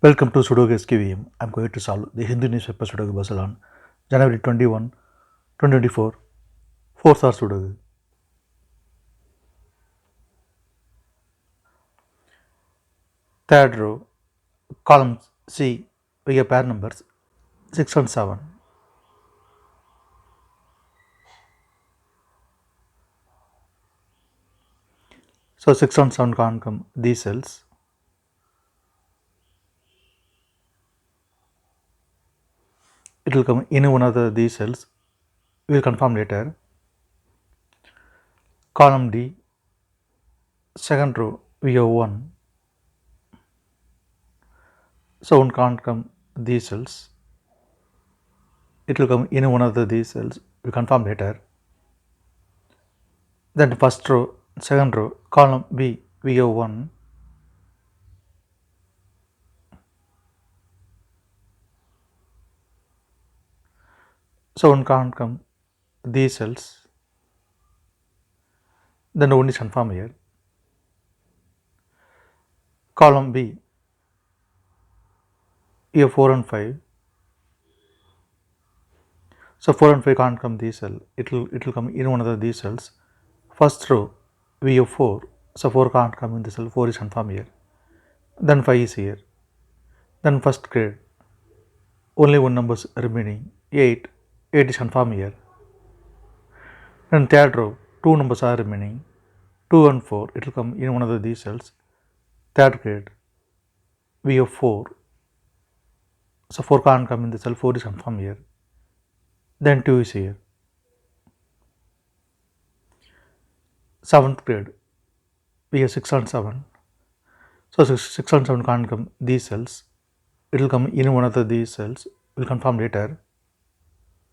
Welcome to Sudoku SkVm. I'm going to solve the Hindu newspaper Sudoku puzzle on January 21, 2024. Fourth hour Sudoku. Third row, column C, we have pair numbers 6 and 7. So 6 and 7 can't come these cells. It will come in one of these cells. We will confirm later. Column D, second row, we have 1. So 1 can't come these cells. It will come in one of these cells. We will confirm later. Then first row, second row, column B, we have 1. So 1 can't come these cells. Then 1 is confirmed here. Column B, we have 4 and 5. So 4 and 5 can't come these cell. It will come in one of these cells. First row, we have 4. So 4 can't come in the cell. 4 is confirmed here. Then 5 is here. Then first grade, only one number is remaining. 8. 8 is confirmed here. Then third row, 2 numbers are remaining. 2 and 4. It will come in one of these cells. Third grade, we have 4. So 4 can't come in the cell. 4 is confirmed here. Then 2 is here. 7th grade, we have 6 and 7. So 6 and 7 can't come these cells. It will come in one of these cells. We'll confirm later.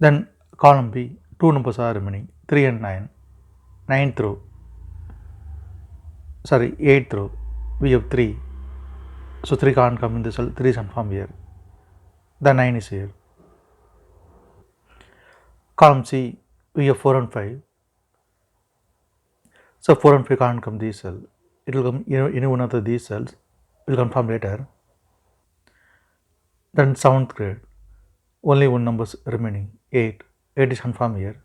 Then column B, 2 numbers are remaining, 3 and 9. 8th row, we have 3. So 3 can't come in the cell. 3 is confirmed here. Then 9 is here. Column C, we have 4 and 5. So 4 and 5 can't come this cell. It will come in one of these cells. We'll confirm later. Then 7th grade, only one number is remaining, 8. 8 is confirmed here.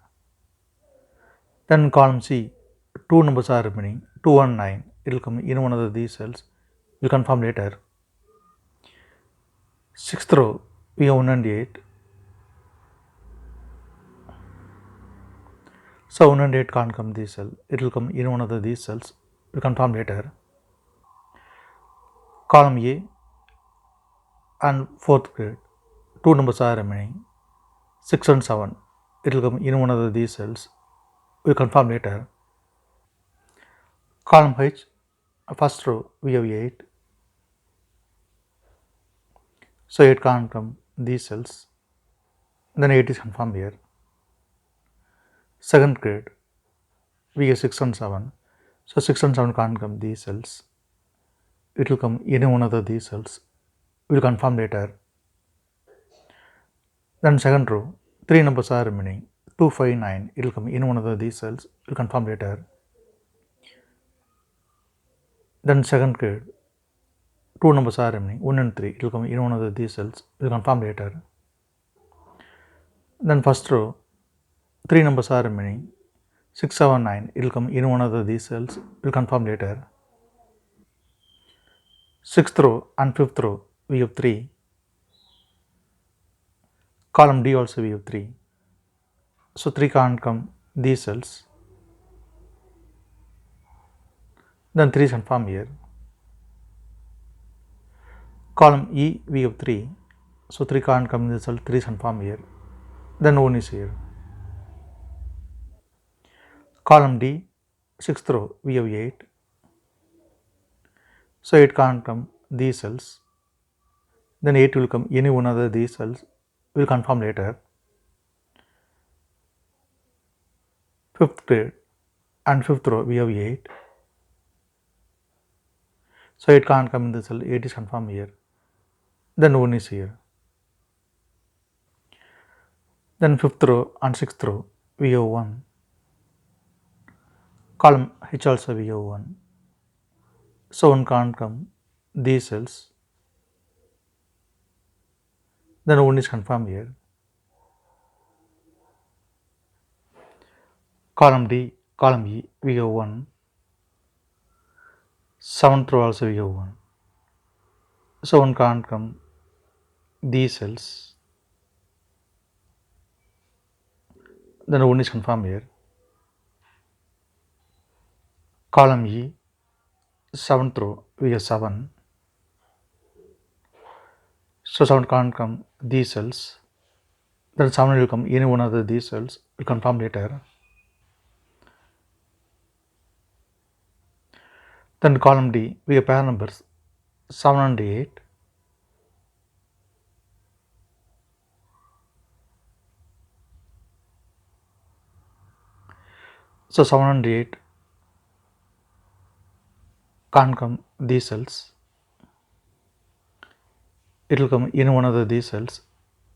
Then column C, 2 numbers are remaining, 2 and 9. It will come in one of these cells. We'll confirm later. 6th row, we have 1 and 8. So 1 and 8 can't come this cell. It will come in one of these cells. We'll confirm later. Column A and 4th grade, 2 numbers are remaining, 6 and 7. It will come in one of these cells. We'll confirm later. Column H, first row, we have 8. So 8 can't come these cells. Then 8 is confirmed here. 2nd grade, we have 6 and 7. So 6 and 7 can't come these cells. It will come in one of these cells. We will confirm later. Then second row, 3 numbers are remaining, 2, 5, 9. It will come in one of these cells. We will confirm later. Then second grade, 2 numbers are remaining, 1 and 3. It will come in one of these cells. We will confirm later. Then first row, 3 numbers are remaining, 6, 7, 9. It will come in one of these cells. We will confirm later. 6th row and 5th row, we have 3. Column D also we have 3. So 3 can't come these cells. Then 3 is confirmed here. Column E, we have 3. So 3 can't come in the cell. 3 is confirmed here. Then 1 is here. Column D, 6th row, we have 8. So 8 can't come these cells. Then 8 will come any one of these cells. We will confirm later. 5th grade and 5th row, we have 8. So 8 can't come in the cell. 8 is confirmed here. Then 1 is here. Then 5th row and 6th row, we have 1. Column H also we have 1. So 1 can't come these cells. then 1 is confirmed here. Column D, column E, we have 1. 7th row also we have 1. So 1 can't come these cells, then 1 is confirmed here. Column E, 7th row we have 7. So 7 can't come these cells, then 7 will come any one of these cells, will confirm later. Then column D, we have pair numbers 7 and 8. So 7 and 8 can't come these cells. It will come in one of these cells.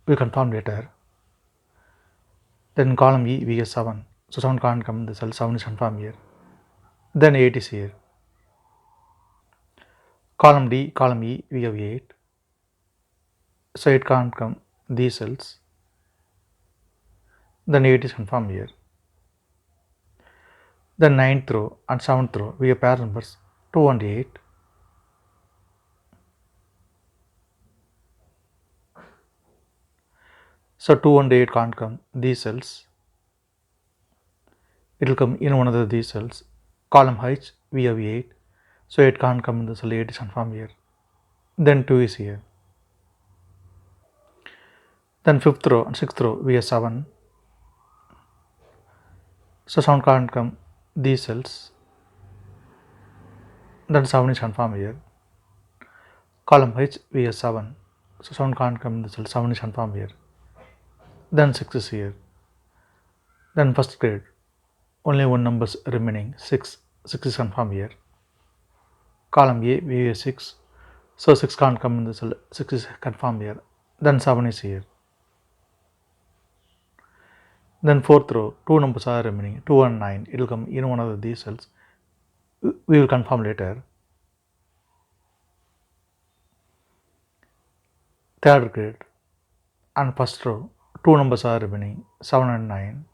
We confirm later. Then column E we have 7. So 7 can't come in the cell. 7 is confirmed here. Then 8 is here. Column D, column E we have 8. So it can't come these cells. Then 8 is confirmed here. Then 9th row and 7th row we have pair numbers 2 and 8. So 2 and 8 can't come these cells. It will come in one of these cells. Column H we have 8. So 8 can't come in the cell. 8 is confirmed here. Then 2 is here. Then 5th row and 6th row we have 7. So 7 can't come these cells. Then 7 is confirmed here. Column H we have 7. So 7 can't come in the cell. 7 is confirmed here. Then 6 is here. Then first grade, only one numbers remaining, 6. 6 is confirmed here. Column A we have 6. So 6 can't come in the cell. 6 is confirmed here. Then 7 is here. Then 4th row, 2 numbers are remaining, 2 and 9. It will come in one of these cells. We will confirm later. Third grade and first row, 2 numbers are remaining, 7 and 9.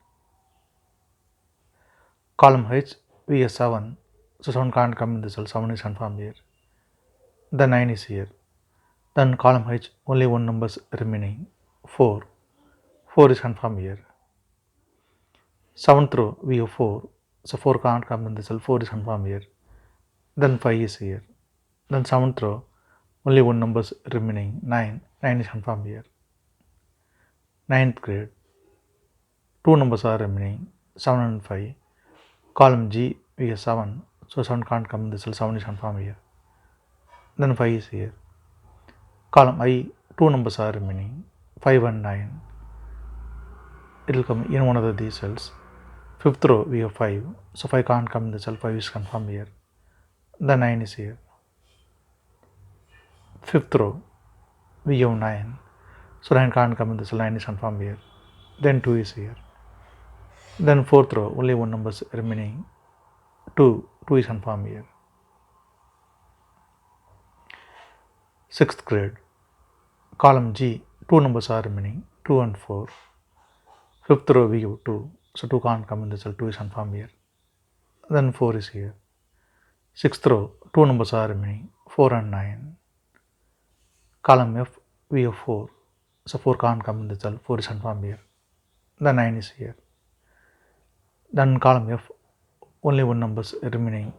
Column H we have 7. So 7 can't come in the cell. 7 is confirmed here. Then 9 is here. Then column H only one numbers remaining, 4. 4 is confirmed here. 7th row we have 4. So 4 can't come in the cell. 4 is confirmed here. Then 5 is here. Then 7th row only one numbers remaining, 9. 9 is confirmed here. 9th grade, 2 numbers are remaining, 7 and 5. Column G we have 7. So 7 can't come in the cell. 7 is confirmed here. Then 5 is here. Column I, 2 numbers are remaining, 5 and 9. It will come in one of these cells. 5th row we have 5. So 5 can't come in the cell. 5 is confirmed here. Then 9 is here. 5th row we have 9. So 9 can't come in the cell. 9 is confirmed here. Then 2 is here. Then 4th row only one numbers remaining, 2. 2 is confirmed here. 6th grade, column G, 2 numbers are remaining, 2 and 4. 5th row we have 2. So 2 can't come in the cell. 2 is confirmed here. Then 4 is here. 6th row, 2 numbers are remaining, 4 and 9. Column F we have 4. So 4 can't come in the cell. 4 is confirmed here. Then 9 is here. Then column F only one numbers remaining,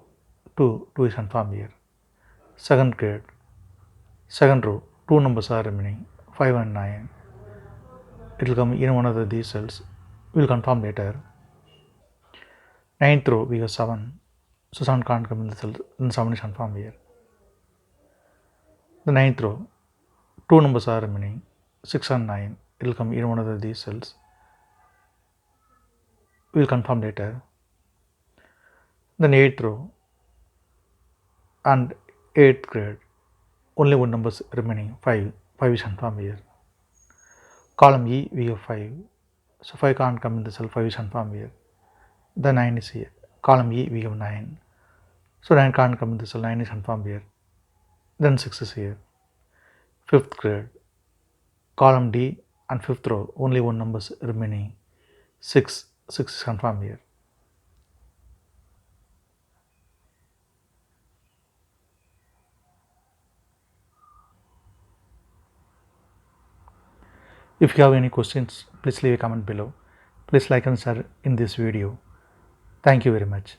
2. 2 is confirmed here. 2nd grade, 2nd row, 2 numbers are remaining, 5 and 9. It will come in one of these cells. We will confirm later. 9th row we have 7. So 7 can't come in the cell. Then 7 is confirmed here. The 9th row, 2 numbers are remaining, 6 and 9. It will come in one of these cells. We will confirm later. Then 8th row and 8th grade, only one numbers remaining, 5. 5 is confirmed here. Column E we have 5. So 5 can't come in the cell. 5 is confirmed here. The 9 is here. Column E we have 9. So 9 can't come in the cell. 9 is confirmed here. Then 6 is here. 5th grade, column D and fifth row only one numbers remaining, 6 is confirmed here. If you have any questions, please leave a comment below. Please like and share in this video. Thank you very much.